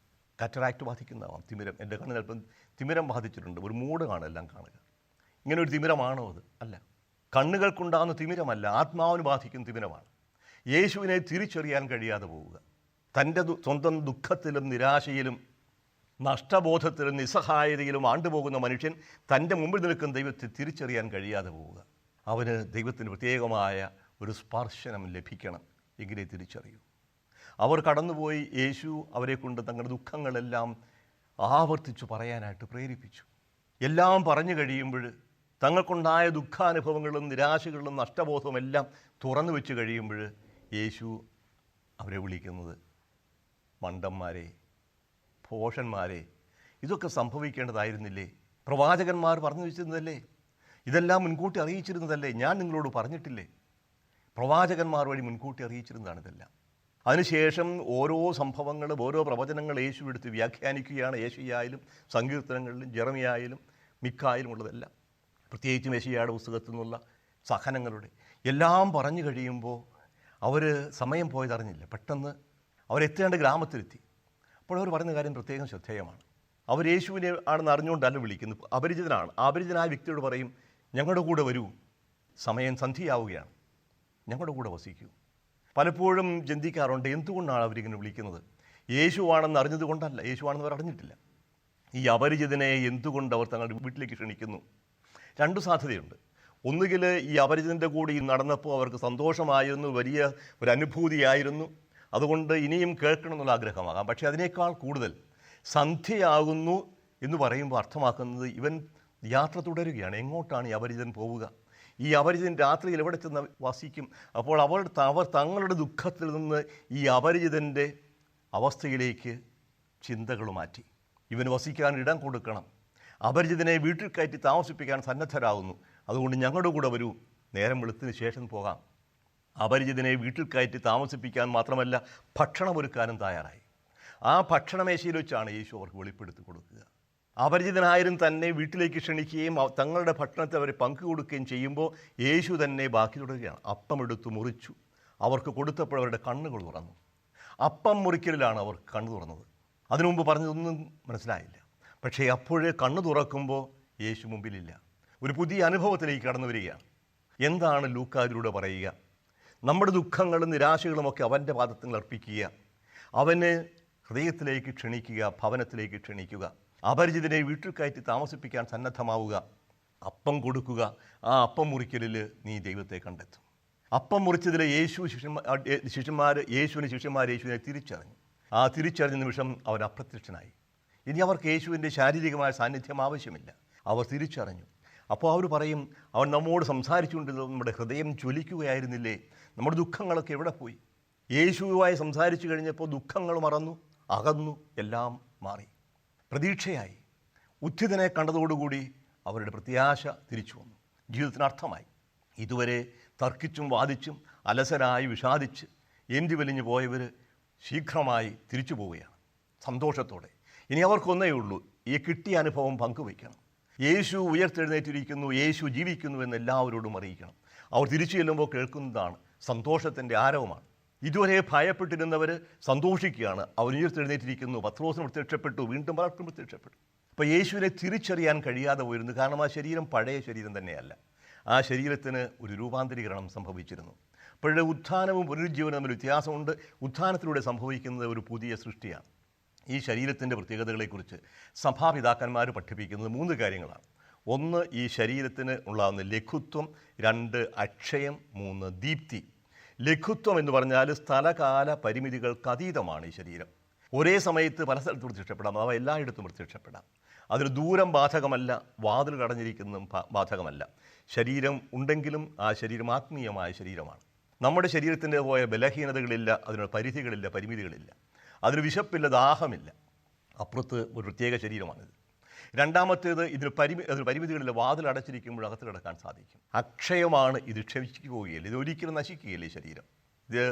കാറ്ററാക്ട് ബാധിക്കുന്നതാവാം. തിമിരം. എൻ്റെ കണ്ണിൽ അല്പം തിമിരം ബാധിച്ചിട്ടുണ്ട്. ഒരു മൂട് എല്ലാം കാണുക. ഇങ്ങനെ ഒരു തിമിരമാണോ അത്? അല്ല. കണ്ണുകൾക്കുണ്ടാകുന്ന തിമിരമല്ല, ആത്മാവിന് ബാധിക്കുന്ന തിമിരമാണ്. യേശുവിനെ തിരിച്ചറിയാൻ കഴിയാതെ പോവുക. തൻ്റെ സ്വന്തം ദുഃഖത്തിലും നിരാശയിലും നഷ്ടബോധത്തിലും നിസ്സഹായതയിലും ആണ്ടുപോകുന്ന മനുഷ്യൻ തൻ്റെ മുമ്പിൽ നിൽക്കുന്ന ദൈവത്തെ തിരിച്ചറിയാൻ കഴിയാതെ പോവുക. അവന് ദൈവത്തിന് പ്രത്യേകമായ ഒരു സ്പർശനം ലഭിക്കണം, എങ്കിലേ തിരിച്ചറിയൂ. അവർ കടന്നുപോയി. യേശു അവരെ കൊണ്ട് തങ്ങളുടെ ദുഃഖങ്ങളെല്ലാം ആവർത്തിച്ചു പറയാനായിട്ട് പ്രേരിപ്പിച്ചു. എല്ലാം പറഞ്ഞു കഴിയുമ്പോൾ, തങ്ങൾക്കുണ്ടായ ദുഃഖാനുഭവങ്ങളും നിരാശകളും നഷ്ടബോധവും എല്ലാം തുറന്നു വെച്ച് കഴിയുമ്പോൾ, യേശു അവരെ വിളിക്കുന്നത് മണ്ടന്മാരെ, ഭോഷന്മാരെ. ഇതൊക്കെ സംഭവിക്കേണ്ടതായിരുന്നില്ലേ? പ്രവാചകന്മാർ പറഞ്ഞു വെച്ചിരുന്നതല്ലേ? ഇതെല്ലാം മുൻകൂട്ടി അറിയിച്ചിരുന്നതല്ലേ? ഞാൻ നിങ്ങളോട് പറഞ്ഞിട്ടില്ലേ? പ്രവാചകന്മാർ വഴി മുൻകൂട്ടി അറിയിച്ചിരുന്നതാണ് ഇതെല്ലാം. അതിനുശേഷം ഓരോ സംഭവങ്ങളും ഓരോ പ്രവചനങ്ങൾ യേശു എടുത്ത് വ്യാഖ്യാനിക്കുകയാണ്. യേശയ്യായാലും സങ്കീർത്തനങ്ങളിലും ജെറമിയായാലും മിക്കായാലും ഉള്ളതെല്ലാം, പ്രത്യേകിച്ചും യേശയ്യായുടെ പുസ്തകത്തിൽ നിന്നുള്ള സഹനങ്ങളുടെ എല്ലാം പറഞ്ഞു കഴിയുമ്പോൾ അവർ സമയം പോയതറിഞ്ഞില്ല. പെട്ടെന്ന് അവരെത്തേണ്ട ഗ്രാമത്തിലെത്തി. അപ്പോൾ അവർ പറയുന്ന കാര്യം പ്രത്യേകം ശ്രദ്ധേയമാണ്. അവർ യേശുവിനെ ആണെന്ന് അറിഞ്ഞുകൊണ്ടല്ല വിളിക്കുന്നത്. അപരിചിതനാണ്. അപരിചിതനായ വ്യക്തിയോട് പറയും, ഞങ്ങളുടെ കൂടെ വരൂ, സമയം സന്ധ്യയാവുകയാണ്, ഞങ്ങളുടെ കൂടെ വസിക്കൂ. പലപ്പോഴും ചിന്തിക്കാറുണ്ട്, എന്തുകൊണ്ടാണ് അവരിങ്ങനെ വിളിക്കുന്നത്? യേശുവാണെന്ന് അറിഞ്ഞതുകൊണ്ടല്ല, യേശുവാണെന്ന് അവർ അറിഞ്ഞിട്ടില്ല. ഈ അപരിചിതനെ എന്തുകൊണ്ട് അവർ തങ്ങളുടെ വീട്ടിലേക്ക് ക്ഷണിക്കുന്നു? രണ്ട് സാധ്യതയുണ്ട്. ഒന്നുകിൽ ഈ അപരിചിതൻ്റെ കൂടി നടന്നപ്പോൾ അവർക്ക് സന്തോഷമായിരുന്നു, വലിയ ഒരു അനുഭൂതിയായിരുന്നു, അതുകൊണ്ട് ഇനിയും കേൾക്കണം എന്നുള്ള ആഗ്രഹമാകാം. പക്ഷേ അതിനേക്കാൾ കൂടുതൽ സന്ധ്യയാകുന്നു എന്ന് പറയുമ്പോൾ അർത്ഥമാക്കുന്നത് ഇവൻ യാത്ര തുടരുകയാണ്. എങ്ങോട്ടാണ് ഈ അപരിചിതൻ പോവുക? ഈ അപരിചിതൻ രാത്രിയിൽ എവിടെ ചെന്ന് വസിക്കും? അപ്പോൾ അവർ തങ്ങളുടെ ദുഃഖത്തിൽ നിന്ന് ഈ അപരിചിതൻ്റെ അവസ്ഥയിലേക്ക് ചിന്തകൾ മാറ്റി. ഇവന് വസിക്കാൻ ഇടം കൊടുക്കണം, അപരിചിതനെ വീട്ടിൽ കയറ്റി താമസിപ്പിക്കാൻ സന്നദ്ധരാകുന്നു, അതുകൊണ്ട് ഞങ്ങളുടെ കൂടെ വരൂ, നേരം വെളുത്തിന് ശേഷം പോകാം. അപരിചിതനെ വീട്ടിൽ കയറ്റി താമസിപ്പിക്കാൻ മാത്രമല്ല, ഭക്ഷണമൊരുക്കാനും തയ്യാറായി. ആ ഭക്ഷണമേശയിൽ വെച്ചാണ് യേശു അവർക്ക് വെളിപ്പെടുത്തി കൊടുക്കുക. അപരിചിതനായാലും തന്നെ വീട്ടിലേക്ക് ക്ഷണിക്കുകയും തങ്ങളുടെ ഭക്ഷണത്തെ അവരെ പങ്കുകൊടുക്കുകയും ചെയ്യുമ്പോൾ യേശു തന്നെ ബാക്കി തുടരുകയാണ്. അപ്പം എടുത്തു മുറിച്ചു അവർക്ക് കൊടുത്തപ്പോൾ അവരുടെ കണ്ണുകൾ തുറന്നു. അപ്പം മുറിക്കലിലാണ് അവർ കണ്ണു തുറന്നത്. അതിനു മുമ്പ് പറഞ്ഞതൊന്നും മനസ്സിലായില്ല. പക്ഷേ അപ്പോഴേ കണ്ണു തുറക്കുമ്പോൾ യേശു മുമ്പിലില്ല. ഒരു പുതിയ അനുഭവത്തിലേക്ക് കടന്നു വരികയാണ്. എന്താണ് ലൂക്കായിലൂടെ പറയുക? നമ്മുടെ ദുഃഖങ്ങളും നിരാശകളുമൊക്കെ അവൻ്റെ പാദത്തിൽ അർപ്പിക്കുക, അവനെ ഹൃദയത്തിലേക്ക് ക്ഷണിക്കുക, ഭവനത്തിലേക്ക് ക്ഷണിക്കുക, അപരിചിതനെ വീട്ടിൽ കയറ്റി താമസിപ്പിക്കാൻ സന്നദ്ധമാവുക, അപ്പം കൊടുക്കുക. ആ അപ്പം മുറിക്കലിൽ നീ ദൈവത്തെ കണ്ടെത്തും. അപ്പം മുറിച്ചതിൽ യേശുവിനെ തിരിച്ചറിഞ്ഞു. ആ തിരിച്ചറിഞ്ഞ നിമിഷം അവൻ അപ്രത്യക്ഷനായി. ഇനി അവർക്ക് യേശുവിൻ്റെ ശാരീരികമായ സാന്നിധ്യം ആവശ്യമില്ല. അവർ തിരിച്ചറിഞ്ഞു. അപ്പോൾ അവർ പറയും, അവൻ നമ്മോട് സംസാരിച്ചുകൊണ്ടിരുന്നത് നമ്മുടെ ഹൃദയം ജ്വലിക്കുകയായിരുന്നില്ലേ? നമ്മുടെ ദുഃഖങ്ങളൊക്കെ എവിടെ പോയി? യേശുവുമായി സംസാരിച്ചു കഴിഞ്ഞപ്പോൾ ദുഃഖങ്ങൾ മറന്നു, അകന്നു, എല്ലാം മാറി. പ്രതീക്ഷയായി. ഉദ്ധിതനെ കണ്ടതോടുകൂടി അവരുടെ പ്രത്യാശ തിരിച്ചു വന്നു. ജീവിതത്തിന് അർത്ഥമായി. ഇതുവരെ തർക്കിച്ചും വാദിച്ചും അലസരായി വിഷാദിച്ച് എന്തി വലിഞ്ഞു പോയവർ ശീഘ്രമായി തിരിച്ചു പോവുകയാണ് സന്തോഷത്തോടെ. ഇനി അവർക്കൊന്നേ ഉള്ളൂ, ഈ കിട്ടിയ അനുഭവം പങ്കുവയ്ക്കണം. യേശു ഉയർത്തെഴുന്നേറ്റിരിക്കുന്നു, യേശു ജീവിക്കുന്നു എന്ന് എല്ലാവരോടും അറിയിക്കണം. അവർ തിരിച്ചു ചെല്ലുമ്പോൾ കേൾക്കുന്നതാണ് സന്തോഷത്തിൻ്റെ ആരവമാണ്. ഇതുവരെ ഭയപ്പെട്ടിരുന്നവർ സന്തോഷിക്കുകയാണ്. അവർ ഉയർത്തെഴുന്നേറ്റിരിക്കുന്നു, പത്രോസിന് പ്രത്യക്ഷപ്പെട്ടു, വീണ്ടും പലർക്കും പ്രത്യക്ഷപ്പെട്ടു. അപ്പോൾ യേശുവിനെ തിരിച്ചറിയാൻ കഴിയാതെ പോയിരുന്നു. കാരണം ആ ശരീരം പഴയ ശരീരം തന്നെയല്ല. ആ ശരീരത്തിന് ഒരു രൂപാന്തരീകരണം സംഭവിച്ചിരുന്നു. അപ്പോഴേ ഉത്ഥാനവും പുനരുജ്ജീവനും തമ്മിൽ വ്യത്യാസമുണ്ട്. ഉത്ഥാനത്തിലൂടെ സംഭവിക്കുന്നത് ഒരു പുതിയ സൃഷ്ടിയാണ്. ഈ ശരീരത്തിൻ്റെ പ്രത്യേകതകളെക്കുറിച്ച് സഭാപിതാക്കന്മാർ പഠിപ്പിക്കുന്നത് 3 കാര്യങ്ങളാണ്. 1, ഈ ശരീരത്തിന് ഉണ്ടാകുന്ന ലഘുത്വം. 2, അക്ഷയം. 3, ദീപ്തി. ലഘുത്വം എന്ന് പറഞ്ഞാൽ സ്ഥലകാല പരിമിതികൾക്ക് അതീതമാണ് ഈ ശരീരം. ഒരേ സമയത്ത് പല സ്ഥലത്തും പ്രത്യക്ഷപ്പെടാം, അവ എല്ലായിടത്തും പ്രത്യക്ഷപ്പെടാം. അതിന് ദൂരം ബാധകമല്ല, വാതിൽ കടഞ്ഞിരിക്കുന്നതും ബാധകമല്ല. ശരീരം ഉണ്ടെങ്കിലും ആ ശരീരം ആത്മീയമായ ശരീരമാണ്. നമ്മുടെ ശരീരത്തിൻ്റെ പോയ ബലഹീനതകളില്ല, അതിന് പരിധികളില്ല, പരിമിതികളില്ല. അതിന് വിശപ്പില്ല, ദാഹമില്ല. അപ്പുറത്ത് ഒരു പ്രത്യേക ശരീരമാണിത്. രണ്ടാമത്തേത്, ഇതിന് പരിമിതികളില്ല. വാതിൽ അടച്ചിരിക്കുമ്പോൾ അകത്ത് കിടക്കാൻ സാധിക്കും. അക്ഷയമാണ്, ഇത് ക്ഷമിക്കുകയില്ല, ഇത് ഒരിക്കലും നശിക്കുകയില്ല. ഈ ശരീരം ഇത്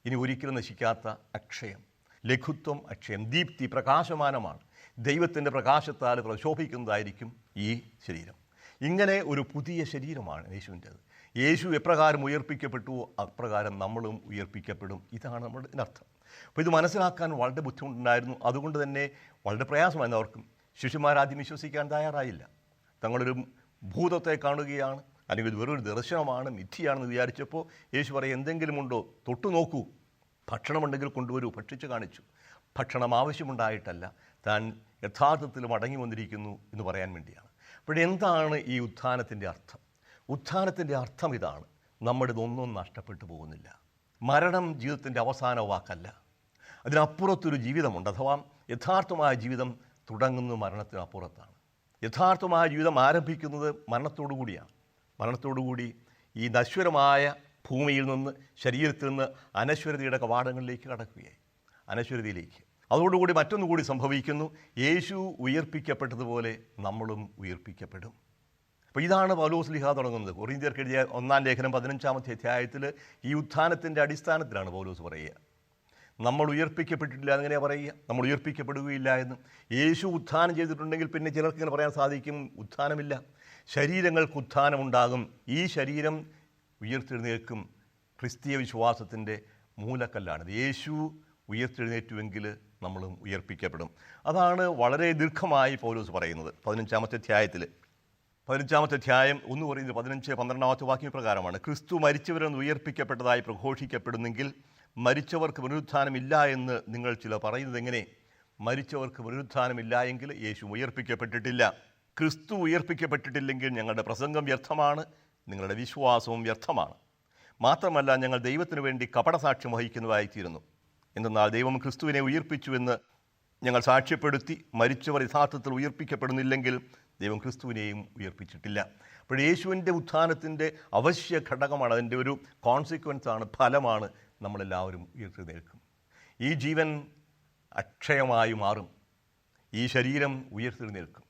ഇനി ഒരിക്കലും നശിക്കാത്ത അക്ഷയം. ലഘുത്വം, അക്ഷയം. ദീപ്തി, പ്രകാശമാനമാണ്. ദൈവത്തിൻ്റെ പ്രകാശത്താൽ പ്രശോഭിക്കുന്നതായിരിക്കും ഈ ശരീരം. ഇങ്ങനെ ഒരു പുതിയ ശരീരമാണ് യേശുവിൻ്റേത്. യേശു എപ്രകാരം ഉയർപ്പിക്കപ്പെട്ടുവോ അപ്രകാരം നമ്മളും ഉയർപ്പിക്കപ്പെടും. ഇതാണ് നമ്മുടെ ഇതിനർത്ഥം. അപ്പോൾ ഇത് മനസ്സിലാക്കാൻ വളരെ ബുദ്ധിമുട്ടുണ്ടായിരുന്നു. അതുകൊണ്ട് തന്നെ വളരെ പ്രയാസമായിരുന്നു അവർക്കും. ശിഷ്യന്മാരാദ്യം വിശ്വസിക്കാൻ തയ്യാറായില്ല. തങ്ങളൊരു ഭൂതത്തെ കാണുകയാണ്, അല്ലെങ്കിൽ വെറൊരു ദർശനമാണ്, മിഥ്യയാണെന്ന് വിചാരിച്ചപ്പോൾ യേശു പറയും, എന്തെങ്കിലും ഉണ്ടോ തൊട്ടു നോക്കൂ, ഭക്ഷണമുണ്ടെങ്കിൽ കൊണ്ടുവരൂ. ഭക്ഷിച്ച് കാണിച്ചു. ഭക്ഷണം ആവശ്യമുണ്ടായിട്ടല്ല, താൻ യഥാർത്ഥത്തിൽ മടങ്ങി വന്നിരിക്കുന്നു എന്ന് പറയാൻ വേണ്ടിയാണ്. അപ്പോഴെന്താണ് ഈ ഉത്ഥാനത്തിൻ്റെ അർത്ഥം? ഉത്ഥാനത്തിൻ്റെ അർത്ഥം ഇതാണ്: നമ്മുടെ ഇതൊന്നും നഷ്ടപ്പെട്ടു പോകുന്നില്ല. മരണം ജീവിതത്തിൻ്റെ അവസാന വാക്കല്ല, അതിനപ്പുറത്തൊരു ജീവിതമുണ്ട്. അഥവാ യഥാർത്ഥമായ ജീവിതം തുടങ്ങുന്നത് മരണത്തിനപ്പുറത്താണ്. യഥാർത്ഥമായ ജീവിതം ആരംഭിക്കുന്നത് മരണത്തോടു കൂടിയാണ്. മരണത്തോടുകൂടി ഈ നശ്വരമായ ഭൂമിയിൽ നിന്ന്, ശരീരത്തിൽ നിന്ന് അനശ്വരതയുടെ കവാടങ്ങളിലേക്ക് കടക്കുകയായി, അനശ്വരതയിലേക്ക്. അതോടുകൂടി മറ്റൊന്നുകൂടി സംഭവിക്കുന്നു. യേശു ഉയർപ്പിക്കപ്പെട്ടതുപോലെ നമ്മളും ഉയർപ്പിക്കപ്പെടും. അപ്പോൾ ഇതാണ് പൗലോസ് ലിഹ തുടങ്ങുന്നത്. കൊറിന്ത്യർക്ക് എഴുതിയ 1-ാം ലേഖനം 15-ാമത്തെ അധ്യായത്തിൽ ഈ ഉത്ഥാനത്തിൻ്റെ അടിസ്ഥാനത്തിലാണ് പൗലോസ് പറയുക. നമ്മൾ ഉയർപ്പിക്കപ്പെട്ടിട്ടില്ല എന്നെങ്ങനെയാണ് പറയുക? നമ്മൾ ഉയർപ്പിക്കപ്പെടുകയില്ല എന്ന്. യേശു ഉത്ഥാനം ചെയ്തിട്ടുണ്ടെങ്കിൽ പിന്നെ ചിലർക്ക് ഇങ്ങനെ പറയാൻ സാധിക്കും, ഉത്ഥാനമില്ല. ശരീരങ്ങൾക്ക് ഉത്ഥാനമുണ്ടാകും. ഈ ശരീരം ഉയർത്തെഴുന്നേൽക്കും. ക്രിസ്തീയ വിശ്വാസത്തിൻ്റെ മൂലക്കല്ലാണിത്. യേശു ഉയർത്തെഴുന്നേറ്റുവെങ്കിൽ നമ്മളും ഉയർപ്പിക്കപ്പെടും. അതാണ് വളരെ ദീർഘമായി പൗലോസ് പറയുന്നത് 15-ാമത്തെ അധ്യായത്തിൽ. 15-ാമത്തെ അധ്യായം 1 കൊരിന്ത്യർ 15-12 വാക്യം പ്രകാരമാണ്: ക്രിസ്തു മരിച്ചവരിൽ നിന്ന് ഉയർപ്പിക്കപ്പെട്ടതായി പ്രഘോഷിക്കപ്പെടുന്നെങ്കിൽ മരിച്ചവർക്ക് പുനരുത്ഥാനമില്ല എന്ന് നിങ്ങൾ ചിലർ പറയുന്നത് എങ്ങനെ? മരിച്ചവർക്ക് പുനരുത്ഥാനമില്ല എങ്കിൽ യേശു ഉയർപ്പിക്കപ്പെട്ടിട്ടില്ല. ക്രിസ്തു ഉയർപ്പിക്കപ്പെട്ടിട്ടില്ലെങ്കിൽ ഞങ്ങളുടെ പ്രസംഗം വ്യർത്ഥമാണ്, നിങ്ങളുടെ വിശ്വാസവും വ്യർത്ഥമാണ്. മാത്രമല്ല, ഞങ്ങൾ ദൈവത്തിനു വേണ്ടി കപടസാക്ഷ്യം വഹിക്കുന്നതായിത്തീരുന്നു. എന്തെന്നാൽ ദൈവം ക്രിസ്തുവിനെ ഉയർപ്പിച്ചുവെന്ന് ഞങ്ങൾ സാക്ഷ്യപ്പെടുത്തി. മരിച്ചവർ യഥാർത്ഥത്തിൽ ഉയർപ്പിക്കപ്പെടുന്നില്ലെങ്കിൽ ദൈവം ക്രിസ്തുവിനെയും ഉയർപ്പിച്ചിട്ടില്ല. അപ്പോൾ യേശുവിൻ്റെ ഉത്ഥാനത്തിൻ്റെ അവശ്യ ഘടകമാണ്, അതിൻ്റെ ഒരു കോൺസിക്വൻസാണ്, ഫലമാണ് നമ്മളെല്ലാവരും ഉയർത്തെഴുന്നേൽക്കും. ഈ ജീവൻ അക്ഷയമായി മാറും. ഈ ശരീരം ഉയർത്തെഴുന്നേൽക്കും.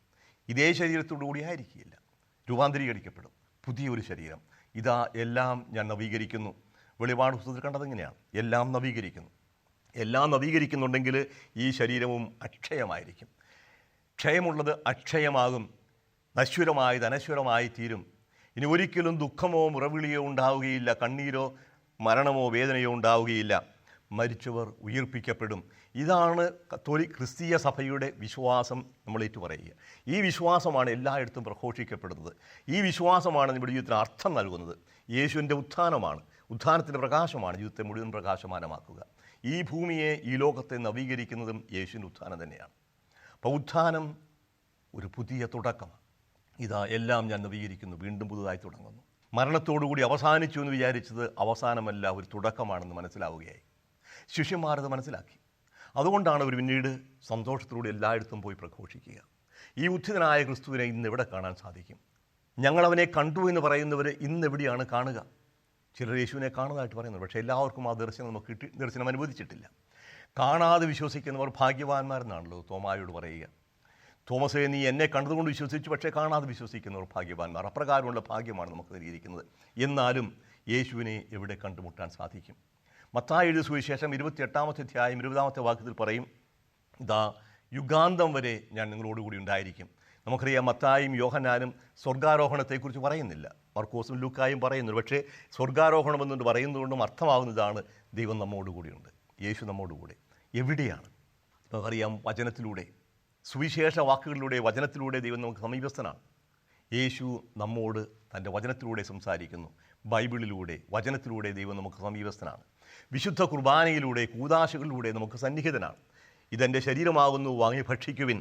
ഇതേ ശരീരത്തോടു കൂടി ആയിരിക്കില്ല, രൂപാന്തരീകരിക്കപ്പെടും. പുതിയൊരു ശരീരം. ഇതാ എല്ലാം ഞാൻ നവീകരിക്കുന്നു. വെളിപാട് പുസ്തകത്തിൽ കണ്ടതെങ്ങനെയാണ്? എല്ലാം നവീകരിക്കുന്നു. എല്ലാം നവീകരിക്കുന്നുണ്ടെങ്കിൽ ഈ ശരീരവും അക്ഷയമായിരിക്കും. ക്ഷയമുള്ളത് അക്ഷയമാകും. നശ്വരമായത് അനശ്വരമായി തീരും. ഇനി ഒരിക്കലും ദുഃഖമോ മുറവിളിയോ ഉണ്ടാവുകയില്ല, കണ്ണീരോ മരണമോ വേദനയോ ഉണ്ടാവുകയില്ല. മരിച്ചവർ ഉയർപ്പിക്കപ്പെടും. ഇതാണ് ക്രിസ്തീയ സഭയുടെ വിശ്വാസം. നമ്മൾ ഏറ്റുപറയുക. ഈ വിശ്വാസമാണ് എല്ലായിടത്തും പ്രഘോഷിക്കപ്പെടുന്നത്. ഈ വിശ്വാസമാണ് നമ്മുടെ ജീവിതത്തിന് അർത്ഥം നൽകുന്നത്. യേശുവിൻ്റെ ഉത്ഥാനമാണ്, ഉത്ഥാനത്തിൻ്റെ പ്രകാശമാണ് ജീവിതത്തെ മുഴുവൻ പ്രകാശമാനമാക്കുക. ഈ ഭൂമിയെ, ഈ ലോകത്തെ നവീകരിക്കുന്നതും യേശുവിൻ്റെ ഉത്ഥാനം തന്നെയാണ്. അപ്പോൾ ഉത്ഥാനം ഒരു പുതിയ തുടക്കമാണ്. ഇതാ എല്ലാം ഞാൻ നവീകരിക്കുന്നു, വീണ്ടും പുതുതായി തുടങ്ങുന്നു. മരണത്തോടുകൂടി അവസാനിച്ചു എന്ന് വിചാരിച്ചത് അവസാനമല്ല, ഒരു തുടക്കമാണെന്ന് മനസ്സിലാവുകയായി. ശിഷ്യന്മാരത് മനസ്സിലാക്കി. അതുകൊണ്ടാണ് അവർ പിന്നീട് സന്തോഷത്തിലൂടെ എല്ലായിടത്തും പോയി പ്രഘോഷിക്കുക. ഈ ഉത്ഥിതനായ ക്രിസ്തുവിനെ ഇന്ന് എവിടെ കാണാൻ സാധിക്കും? ഞങ്ങളവനെ കണ്ടു എന്ന് പറയുന്നവർ ഇന്നെവിടെയാണ് കാണുക? ചിലർ യേശുവിനെ കാണുന്നതായിട്ട് പറയുന്നത്, പക്ഷേ എല്ലാവർക്കും ആ ദർശനം അനുവദിച്ചിട്ടില്ല. കാണാതെ വിശ്വസിക്കുന്നവർ ഭാഗ്യവാന്മാരെന്നാണല്ലോ തോമായോട് പറയുക. തോമസേ, നീ എന്നെ കണ്ടതുകൊണ്ട് വിശ്വസിച്ചു, പക്ഷേ കാണാതെ വിശ്വസിക്കുന്നവർ ഭാഗ്യവാന്മാർ. അപ്രകാരമുള്ള ഭാഗ്യമാണ് നമുക്ക് നൽകിയിരിക്കുന്നത്. എന്നാലും യേശുവിനെ എവിടെ കണ്ടുമുട്ടാൻ സാധിക്കും? മത്തായി എഴുതിയ സുവിശേഷം 28-ാമത്തെ അധ്യായം 20-ാമത്തെ വാക്യത്തിൽ പറയും, ഇതാ യുഗാന്തം വരെ ഞാൻ നിങ്ങളോടുകൂടി ഉണ്ടായിരിക്കും. നമുക്കറിയാം, മത്തായും യോഹന്നാനും സ്വർഗാരോഹണത്തെക്കുറിച്ച് പറയുന്നില്ല, മർക്കോസും ലൂക്കായും പറയുന്നുണ്ട്. പക്ഷേ സ്വർഗാരോഹണം എന്നുകൊണ്ട് പറയുന്നതുകൊണ്ടും അർത്ഥമാകുന്നതാണ് ദൈവം നമ്മോടുകൂടിയുണ്ട്, യേശു നമ്മോടുകൂടെ. എവിടെയാണ്? നമുക്കറിയാം, വചനത്തിലൂടെ, സുവിശേഷ വാക്കുകളിലൂടെ, വചനത്തിലൂടെ ദൈവം നമുക്ക് സമീപസ്ഥനാണ്. യേശു നമ്മോട് തൻ്റെ വചനത്തിലൂടെ സംസാരിക്കുന്നു. ബൈബിളിലൂടെ, വചനത്തിലൂടെ ദൈവം നമുക്ക് സമീപസ്ഥനാണ്. വിശുദ്ധ കുർബാനയിലൂടെ, കൂദാശകളിലൂടെ നമുക്ക് സന്നിഹിതനാണ്. ഇതെൻ്റെ ശരീരമാകുന്നു, വാങ്ങി ഭക്ഷിക്കുവിൻ.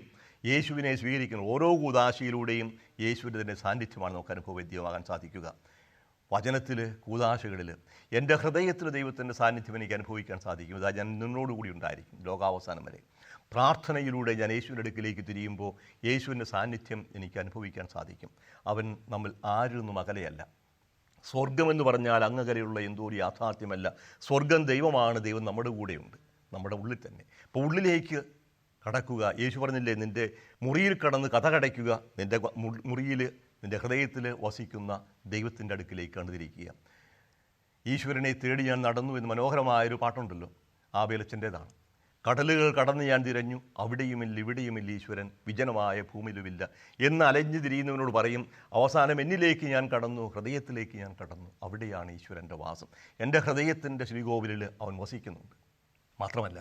യേശുവിനെ സ്വീകരിക്കുന്നു. ഓരോ കൂദാശയിലൂടെയും യേശുവിൻ്റെ തന്നെ സാന്നിധ്യമാണ് നമുക്ക് അനുഭവവേദ്യമാകാൻ സാധിക്കുക. വചനത്തിൽ, കൂദാശകളിൽ, എൻ്റെ ഹൃദയത്തിൽ ദൈവത്തിൻ്റെ സാന്നിധ്യം എനിക്ക് അനുഭവിക്കാൻ സാധിക്കും. ഇതാ ഞാൻ നിന്നോടുകൂടി ഉണ്ടായിരിക്കും ലോകാവസാനം വരെ. പ്രാർത്ഥനയിലൂടെ ഞാൻ യേശുവിൻ്റെ അടുക്കിലേക്ക് തിരിയുമ്പോൾ യേശുവിൻ്റെ സാന്നിധ്യം എനിക്ക് അനുഭവിക്കാൻ സാധിക്കും. അവൻ നമ്മൾ ആരിൽ നിന്നും അകലെയല്ല. സ്വർഗമെന്ന് പറഞ്ഞാൽ അങ്ങകലെയുള്ള എന്തോ ഒരു യാഥാർത്ഥ്യമല്ല. സ്വർഗം ദൈവമാണ്. ദൈവം നമ്മുടെ കൂടെയുണ്ട്, നമ്മുടെ ഉള്ളിൽ തന്നെ. അപ്പോൾ ഉള്ളിലേക്ക് കടക്കുക. യേശു പറഞ്ഞില്ലേ, നിൻ്റെ മുറിയിൽ കടന്ന് കഥ കടയ്ക്കുക. നിൻ്റെ മുറിയിൽ, നിൻ്റെ ഹൃദയത്തിൽ വസിക്കുന്ന ദൈവത്തിൻ്റെ അടുക്കിലേക്ക് കണ്ടുതിരിക്കുക. ഈശ്വരനെ തേടി ഞാൻ നടന്നു എന്ന് മനോഹരമായൊരു പാട്ടുണ്ടല്ലോ, ആബേലച്ചൻ്റേതാണ്. കടലുകൾ കടന്ന് ഞാൻ തിരഞ്ഞു, അവിടെയുമില്ല ഇവിടെയുമില്ല ഈശ്വരൻ, വിജനമായ ഭൂമിയിലുമില്ല എന്ന് അലഞ്ഞു തിരിയുന്നവനോട് പറയും, അവസാനം എന്നിലേക്ക് ഞാൻ കടന്നു, ഹൃദയത്തിലേക്ക് ഞാൻ കടന്നു, അവിടെയാണ് ഈശ്വരൻ്റെ വാസം. എൻ്റെ ഹൃദയത്തിൻ്റെ ശ്രീകോവിലിൽ അവൻ വസിക്കുന്നുണ്ട്. മാത്രമല്ല,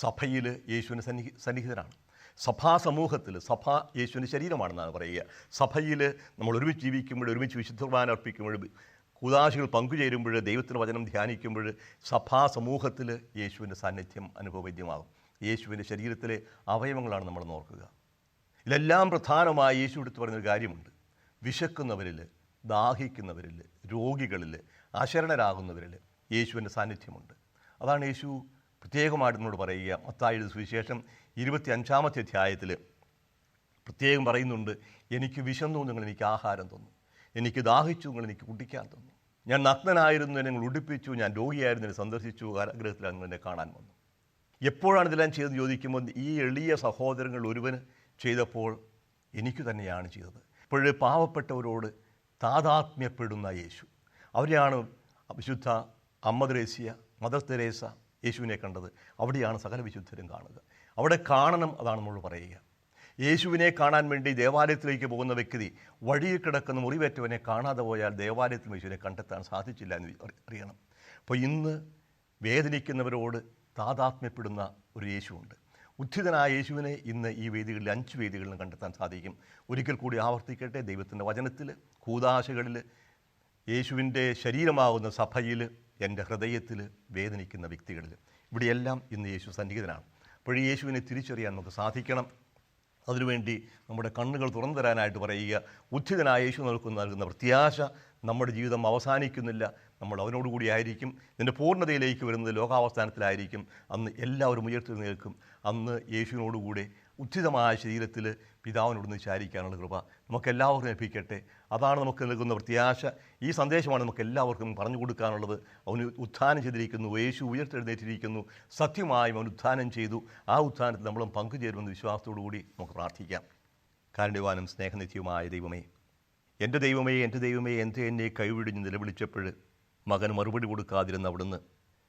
സഭയിൽ യേശുവിന് സന്നിഹിതനാണ്. സഭാ സമൂഹത്തിൽ, സഭ യേശുവിൻ്റെ ശരീരമാണെന്നാണ് പറയുക. സഭയിൽ നമ്മൾ ഒരുമിച്ച് ജീവിക്കുമ്പോൾ, ഒരുമിച്ച് വിശുദ്ധ കുർബാന അർപ്പിക്കുമ്പോൾ, കൂദാശകൾ പങ്കുചേരുമ്പോൾ, ദൈവത്തിൻ്റെ വചനം ധ്യാനിക്കുമ്പോൾ സഭാ സമൂഹത്തിൽ യേശുവിൻ്റെ സാന്നിധ്യം അനുഭവവേദ്യമാകും. യേശുവിൻ്റെ ശരീരത്തിലെ അവയവങ്ങളാണ് നമ്മൾ നോക്കുക. ഇതിലെല്ലാം പ്രധാനമായി യേശു എടുത്ത് പറയുന്നൊരു കാര്യമുണ്ട്. വിശക്കുന്നവരിൽ, ദാഹിക്കുന്നവരിൽ, രോഗികളിൽ, അശരണരാകുന്നവരിൽ യേശുവിൻ്റെ സാന്നിധ്യമുണ്ട്. അതാണ് യേശു പ്രത്യേകമായിട്ട് നമ്മോട് പറയുക. മത്തായി എഴുതിയ സുവിശേഷം 25-ാമത്തെ അധ്യായത്തിൽ പ്രത്യേകം പറയുന്നുണ്ട്, എനിക്ക് വിശന്നു, നിങ്ങൾ എനിക്ക് ആഹാരം തന്നു. എനിക്ക് ദാഹിച്ചു, നിങ്ങൾ എനിക്ക് കുടിക്കാൻ തന്നു. ഞാൻ നഗ്നനായിരുന്നു, നിങ്ങൾ ഉടുപ്പിച്ചു. ഞാൻ രോഗിയായിരുന്നു, എന്നെ സന്ദർശിച്ചു. കാരാഗ്രഹത്തിലാണ് നിങ്ങൾ എന്നെ കാണാൻ വന്നു. എപ്പോഴാണ് ഇതെല്ലാം ചെയ്തെന്ന് ചോദിക്കുമ്പോൾ, ഈ എളിയ സഹോദരങ്ങൾ ഒരുവന് ചെയ്തപ്പോൾ എനിക്ക് തന്നെയാണ് ചെയ്തത്. ഇപ്പോഴേ പാവപ്പെട്ടവരോട് താതാത്മ്യപ്പെടുന്ന യേശു, അവരെയാണ് വിശുദ്ധ അമ്മ ത്രേസ്യ, മദർ തെരേസ യേശുവിനെ കണ്ടത്. അവിടെയാണ് സകല വിശുദ്ധരും കാണുക. അവിടെ കാണണം, അതാണ് നമ്മൾ പറയുക. യേശുവിനെ കാണാൻ വേണ്ടി ദേവാലയത്തിലേക്ക് പോകുന്ന വ്യക്തി വഴിയിൽ കിടക്കുന്ന മുറിവേറ്റവനെ കാണാതെ പോയാൽ ദേവാലയത്തിൽ യേശുവിനെ കണ്ടെത്താൻ സാധിച്ചില്ല എന്ന് അറിയണം. അപ്പോൾ ഇന്ന് വേദനിക്കുന്നവരോട് താതാത്മ്യപ്പെടുന്ന ഒരു യേശുവുണ്ട്. ഉദ്ധിതനായ യേശുവിനെ ഇന്ന് ഈ വേദികളിൽ, 5 വേദികളിലും കണ്ടെത്താൻ സാധിക്കും. ഒരിക്കൽ കൂടി ആവർത്തിക്കട്ടെ, ദൈവത്തിൻ്റെ വചനത്തിൽ, കൂദാശകളിൽ, യേശുവിൻ്റെ ശരീരമാകുന്ന സഭയിൽ, എൻ്റെ ഹൃദയത്തിൽ വേദനിക്കുന്ന വ്യക്തികളിൽ, ഇവിടെയെല്ലാം ഇന്ന് യേശു സന്നിഹിതനാണ്. അപ്പോൾ യേശുവിനെ തിരിച്ചറിയാൻ നമുക്ക് സാധിക്കണം. അതിനുവേണ്ടി നമ്മുടെ കണ്ണുകൾ തുറന്നു തരാനായിട്ട് പറയുക. ഉദ്ധിതനായ യേശു നൽകുന്ന പ്രത്യാശ നമ്മുടെ ജീവിതം അവസാനിക്കുന്നില്ല. നമ്മൾ അവനോടുകൂടി ആയിരിക്കും. ഇതിൻ്റെ പൂർണ്ണതയിലേക്ക് വരുന്നത് ലോകാവസാനത്തിലായിരിക്കും. അന്ന് എല്ലാവരും ഉയർത്തെഴുന്നേൽക്കും. അന്ന് യേശുവിനോടുകൂടെ ഉദ്ധിതമായ ശരീരത്തിൽ പിതാവിനോടൊന്ന് വിചാരിക്കാനുള്ള കൃപ നമുക്കെല്ലാവർക്കും ലഭിക്കട്ടെ. അതാണ് നമുക്ക് നൽകുന്ന പ്രത്യാശ. ഈ സന്ദേശമാണ് നമുക്ക് എല്ലാവർക്കും പറഞ്ഞു കൊടുക്കാനുള്ളത്. അവന് ഉത്ഥാനം ചെയ്തിരിക്കുന്നു, യേശു ഉയർത്തെഴുന്നേറ്റിരിക്കുന്നു, സത്യമായും അവൻ ഉത്ഥാനം ചെയ്തു. ആ ഉത്ഥാനത്തിൽ നമ്മളും പങ്കുചേരുമെന്ന വിശ്വാസത്തോടു കൂടി നമുക്ക് പ്രാർത്ഥിക്കാം. കാരുണ്യവാനും സ്നേഹനിധിയുമായ ദൈവമേ, എൻ്റെ ദൈവമേ, എൻ്റെ ദൈവമേ, എന്നെ കൈവിടിഞ്ഞ് നിലവിളിച്ചപ്പോൾ മകന് മറുപടി കൊടുക്കാതിരുന്ന അവിടുന്ന്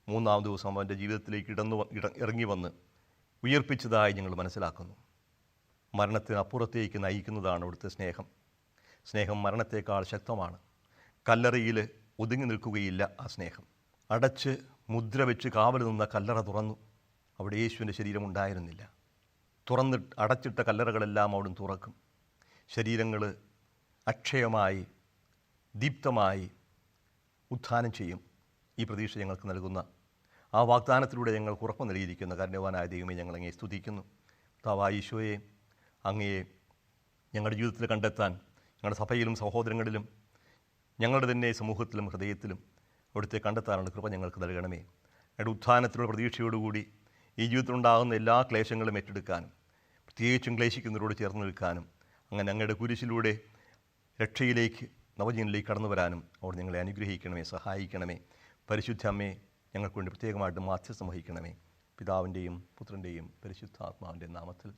3-ാം ദിവസം അവൻ്റെ ജീവിതത്തിലേക്ക് ഇറങ്ങി വന്ന് ഉയർപ്പിച്ചതായി ഞങ്ങൾ മനസ്സിലാക്കുന്നു. മരണത്തിനപ്പുറത്തേക്ക് നയിക്കുന്നതാണ് അവിടുത്തെ സ്നേഹം. സ്നേഹം മരണത്തേക്കാൾ ശക്തമാണ്. കല്ലറയിൽ ഒതുങ്ങി നിൽക്കുകയില്ല ആ സ്നേഹം. അടച്ച് മുദ്ര വെച്ച് കാവൽ നിന്ന കല്ലറ തുറന്നു. അവിടെ യേശുവിൻ്റെ ശരീരം ഉണ്ടായിരുന്നില്ല. അടച്ചിട്ട കല്ലറകളെല്ലാം അവിടുന്ന് തുറക്കും. ശരീരങ്ങൾ അക്ഷയമായി, ദീപ്തമായി ഉത്ഥാനം ചെയ്യും. ഈ പ്രതീക്ഷ ഞങ്ങൾക്ക് നൽകുന്ന ആ വാഗ്ദാനത്തിലൂടെ ഞങ്ങൾക്ക് ഉറപ്പ് നൽകിയിരിക്കുന്ന കാരുണ്യവാനായ ദൈവമേ, ഞങ്ങളങ്ങയെ സ്തുതിക്കുന്നു. കർത്താവായ ഈശോയെ, അങ്ങയെ ഞങ്ങളുടെ ജീവിതത്തിൽ കണ്ടെത്താൻ, ഞങ്ങളുടെ സഭയിലും സഹോദരങ്ങളിലും ഞങ്ങളുടെ തന്നെ സമൂഹത്തിലും ഹൃദയത്തിലും അവിടുത്തെ കണ്ടെത്താനുള്ള കൃപ ഞങ്ങൾക്ക് നൽകണമേ. ഞങ്ങളുടെ ഉത്ഥാനത്തിലുള്ള പ്രതീക്ഷയോടുകൂടി ഈ ജീവിതത്തിലുണ്ടാകുന്ന എല്ലാ ക്ലേശങ്ങളും ഏറ്റെടുക്കാനും, പ്രത്യേകിച്ചും ക്ലേശിക്കുന്നവരോട് ചേർന്ന് നിൽക്കാനും, അങ്ങനെ ഞങ്ങളുടെ കുരിശിലൂടെ രക്ഷയിലേക്ക്, നവജീവനിലേക്ക് കടന്നു വരാനും അവിടെ ഞങ്ങളെ അനുഗ്രഹിക്കണമേ, സഹായിക്കണമേ. പരിശുദ്ധ അമ്മേ, ഞങ്ങൾക്ക് വേണ്ടി പ്രത്യേകമായിട്ട് മാധ്യസ്ഥം വഹിക്കണമേ. പിതാവിൻ്റെയും പുത്രൻ്റെയും പരിശുദ്ധാത്മാവിൻ്റെ നാമത്തിൽ